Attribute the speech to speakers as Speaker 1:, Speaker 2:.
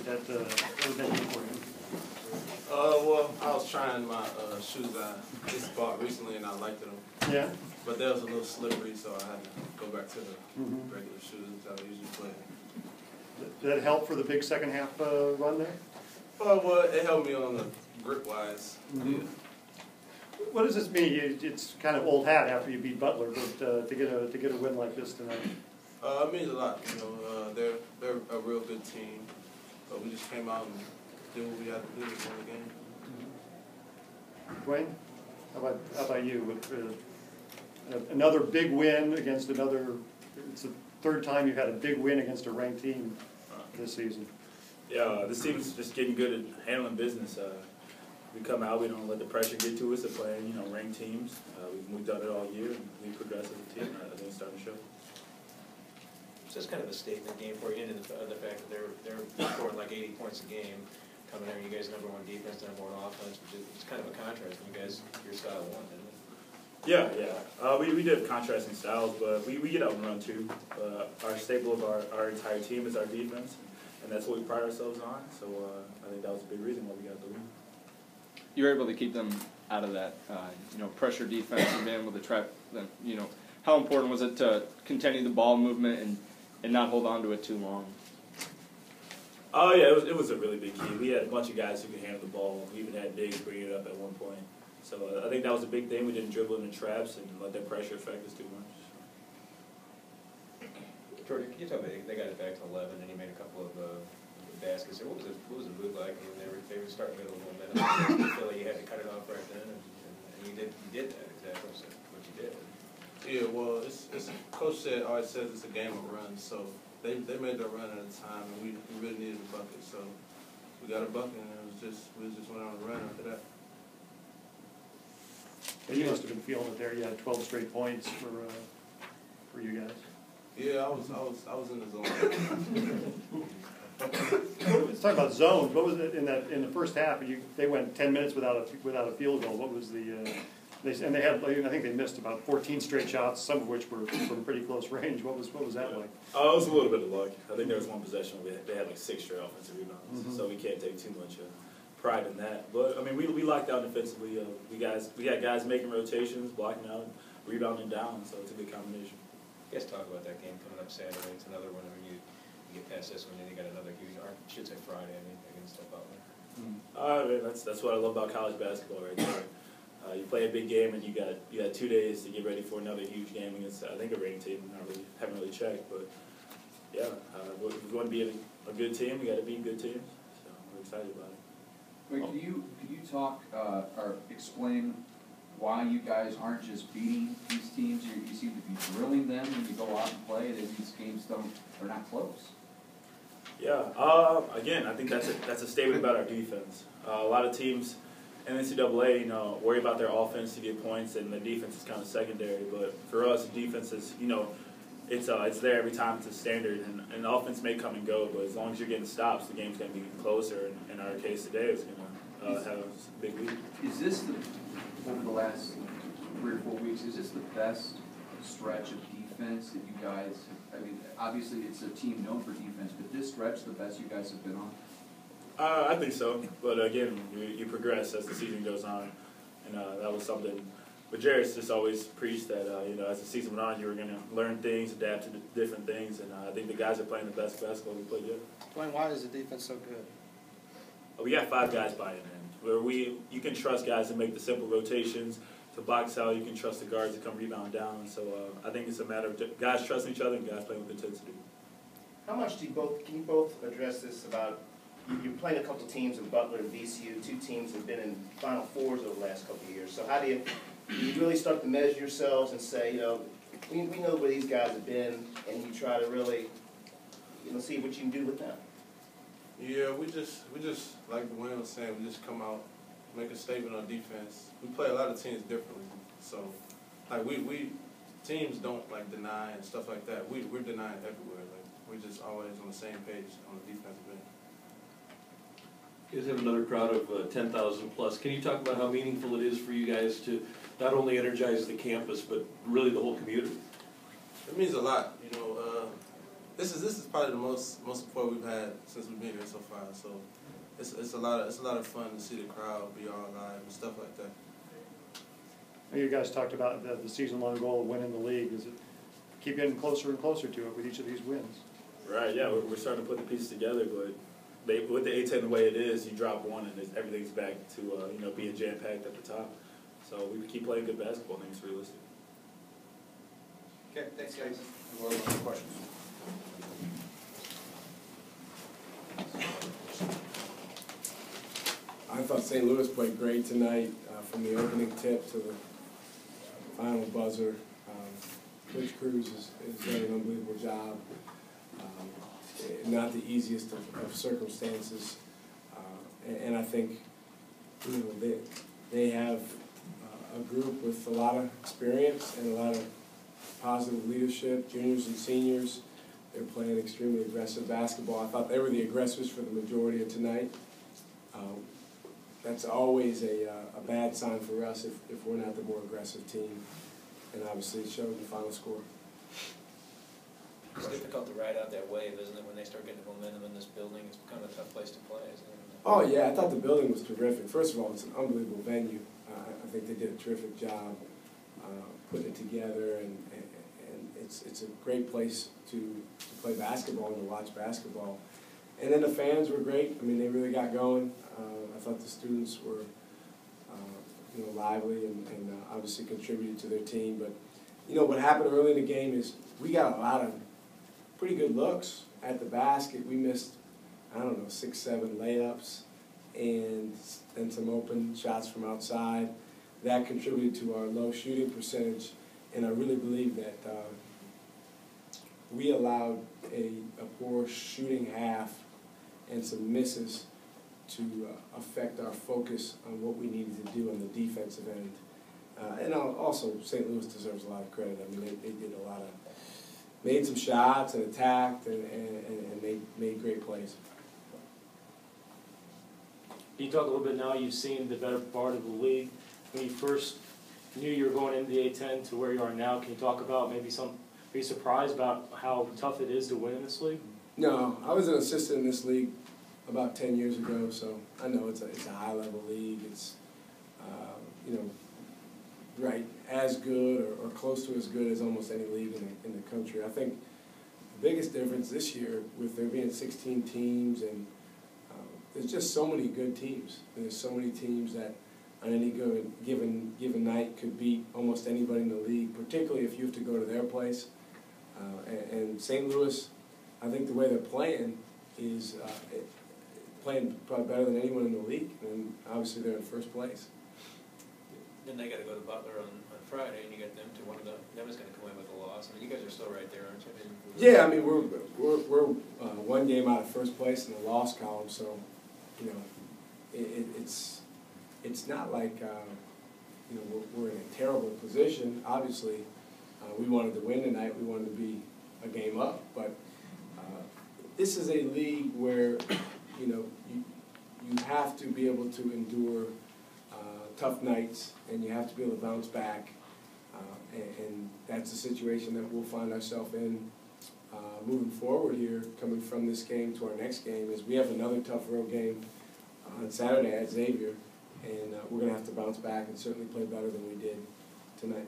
Speaker 1: what would that do for you?
Speaker 2: Well, I was trying my shoes I just bought recently, and I liked them.
Speaker 1: Yeah.
Speaker 2: But they was a little slippery, so I had to go back to the regular shoes that I usually play.
Speaker 1: Did that help for the big second half run there?
Speaker 2: Well, it helped me on the grip-wise. Yeah.
Speaker 1: What does this mean? It's kind of old hat after you beat Butler, but to get a win like this tonight.
Speaker 2: It means a lot. You know, they're a real good team, but we just came out and did what we had to do to win the game.
Speaker 1: Dwayne, how about you? With, another big win against another. It's the third time you've had a big win against a ranked team this season.
Speaker 3: Yeah, this team's just getting good at handling business. We come out, we don't let the pressure get to us of playing, ranked teams. We've done it all year, and we progress as a team. I think it's starting to show.
Speaker 4: It's just kind of a statement game for you, and the fact that they're scoring like 80 points a game, coming there, you guys #1 defense, #1 offense, which is it's kind of a contrast. You guys, your style won, didn't it?
Speaker 3: Yeah. We did have contrasting styles, but we get out and run too. Our staple of our entire team is our defense, and that's what we pride ourselves on. So I think that was a big reason why we got the win.
Speaker 5: You were able to keep them out of that, pressure defense and being able to trap them. How important was it to continue the ball movement and not hold on to it too long?
Speaker 3: Oh yeah, it was a really big key. We had a bunch of guys who could handle the ball. We even had Diggs bring it up at one point. So I think that was a big thing. We didn't dribble into traps and let that pressure affect us too much.
Speaker 4: Jordair, can you tell me, they got it back to 11, and he made a couple of baskets. What was the mood like? I mean, they were starting to get a little momentum. You feel like you had to cut it off right then, and you did that exactly what you did.
Speaker 2: Yeah, well, Coach always says it's a game of runs, so they made their run at a time, and we really needed a bucket, so we got a bucket, and we just went on a run after that.
Speaker 1: You must have been feeling it there. You had 12 straight points for you guys.
Speaker 2: Yeah, I was in the zone.
Speaker 1: Let's talk about zones. What was it in the first half? They went 10 minutes without a field goal. What was the? They had, I think they missed about 14 straight shots, some of which were from pretty close range. What was that like?
Speaker 3: Oh, it was a little bit of luck. I think there was one possession where they had like 6 straight offensive rebounds, so we can't take too much pride in that. But I mean, we locked out defensively. We got guys making rotations, blocking out, rebounding down. So it's a good combination.
Speaker 4: You guys talk about that game coming up Saturday. It's another one. I mean, you get past this one, and you got another huge. I should say Friday. I mean, against Butler.
Speaker 3: That's what I love about college basketball right there. You play a big game, and you got 2 days to get ready for another huge game against I think a ranked team. Haven't really checked, but yeah, if we want to be a good team, we got to beat good teams. So we're excited about it.
Speaker 6: Wait, could you talk or explain why you guys aren't just beating these teams? You seem to be drilling them when you go out and play, and these games are not close.
Speaker 3: Yeah. Again, I think that's a statement about our defense. A lot of teams in the NCAA, worry about their offense to get points, and the defense is kind of secondary. But for us, the defense is, it's there every time. It's a standard, and the offense may come and go, but as long as you're getting stops, the game's going to be closer. And in our case today, it's going to have a big lead.
Speaker 6: Is this over the last 3 or 4 weeks? Is this the best stretch of defense that you guys? I mean, obviously it's a team known for defense, but this stretch the best you guys have been on.
Speaker 3: I think so, but again, you progress as the season goes on, and that was something. But Jarrett's just always preached that as the season went on, you were going to learn things, adapt to different things, and I think the guys are playing the best basketball we played yet.
Speaker 7: Dwayne, why is the defense so good?
Speaker 3: We got 5 guys buying in. Where you can trust guys to make the simple rotations, to box out. You can trust the guards to come rebound down. So I think it's a matter of guys trusting each other and guys playing with intensity.
Speaker 8: How much can you both address this about? You're playing a couple of teams in Butler and VCU. 2 teams have been in Final Fours over the last couple of years. So how do you really start to measure yourselves and say, we know where these guys have been, and you try to really, see what you can do with them?
Speaker 2: Yeah, we just like Dwayne was saying, we just come out, make a statement on defense. We play a lot of teams differently, so like we teams don't like deny and stuff like that. We're denying everywhere. Like we're just always on the same page on the defensive end.
Speaker 9: You guys have another crowd of 10,000 plus. Can you talk about how meaningful it is for you guys to not only energize the campus but really the whole community?
Speaker 2: It means a lot, this is probably the most support we've had since we've been here so far. So it's a lot of fun to see the crowd be all alive and stuff like that.
Speaker 1: You guys talked about the season-long goal of winning the league. Is it keep getting closer and closer to it with each of these wins?
Speaker 3: Right. Yeah, we're starting to put the pieces together, but with the A10 the way it is, you drop one and everything's back to being jam-packed at the top. So we keep playing good basketball. I think it's realistic.
Speaker 4: Okay, thanks, guys.
Speaker 6: More questions?
Speaker 10: I thought St. Louis played great tonight, from the opening tip to the final buzzer. Coach Cruz has done an unbelievable job. Not the easiest of circumstances, and I think they have a group with a lot of experience and a lot of positive leadership, juniors and seniors. They're playing extremely aggressive basketball. I thought they were the aggressors for the majority of tonight. That's always a bad sign for us if we're not the more aggressive team, and obviously it showed in the final score.
Speaker 4: It's difficult to ride out that wave, isn't it, when they start getting momentum in this building? It's kind of a tough place to play, isn't it?
Speaker 10: Oh, yeah, I thought the building was terrific. First of all, it's an unbelievable venue. I think they did a terrific job putting it together, and it's a great place to play basketball and to watch basketball. And then the fans were great. I mean, they really got going. I thought the students were lively and obviously contributed to their team. But, what happened early in the game is we got a lot of pretty good looks at the basket. We missed, 6, 7 layups and some open shots from outside. That contributed to our low shooting percentage, and I really believe that we allowed a poor shooting half and some misses to affect our focus on what we needed to do on the defensive end. And also, St. Louis deserves a lot of credit. I mean, they did a lot of, made some shots and attacked and made great plays.
Speaker 11: You talk a little bit now, you've seen the better part of the league. When you first knew you were going into the A10 to where you are now, can you talk about maybe are you surprised about how tough it is to win in this league?
Speaker 10: No, I was an assistant in this league about 10 years ago, so I know it's a high-level league. It's, right, as good or close to as good as almost any league in the country. I think the biggest difference this year, with there being 16 teams, and there's just so many good teams. There's so many teams that on any given night could beat almost anybody in the league, particularly if you have to go to their place. And St. Louis, I think the way they're playing is playing probably better than anyone in the league, and obviously they're in first place.
Speaker 4: Then they got to go to Butler on Friday, and you get them to one of them is going to come in with a loss. I mean, you guys are still right there, aren't you?
Speaker 10: Yeah, I mean we're one game out of first place in the loss column, so it's not like we're in a terrible position. Obviously, we wanted to win tonight. We wanted to be a game up, but this is a league where you have to be able to endure tough nights, and you have to be able to bounce back, and that's the situation that we'll find ourselves in moving forward here, coming from this game to our next game. Is we have another tough road game on Saturday at Xavier, and we're going to have to bounce back and certainly play better than we did tonight.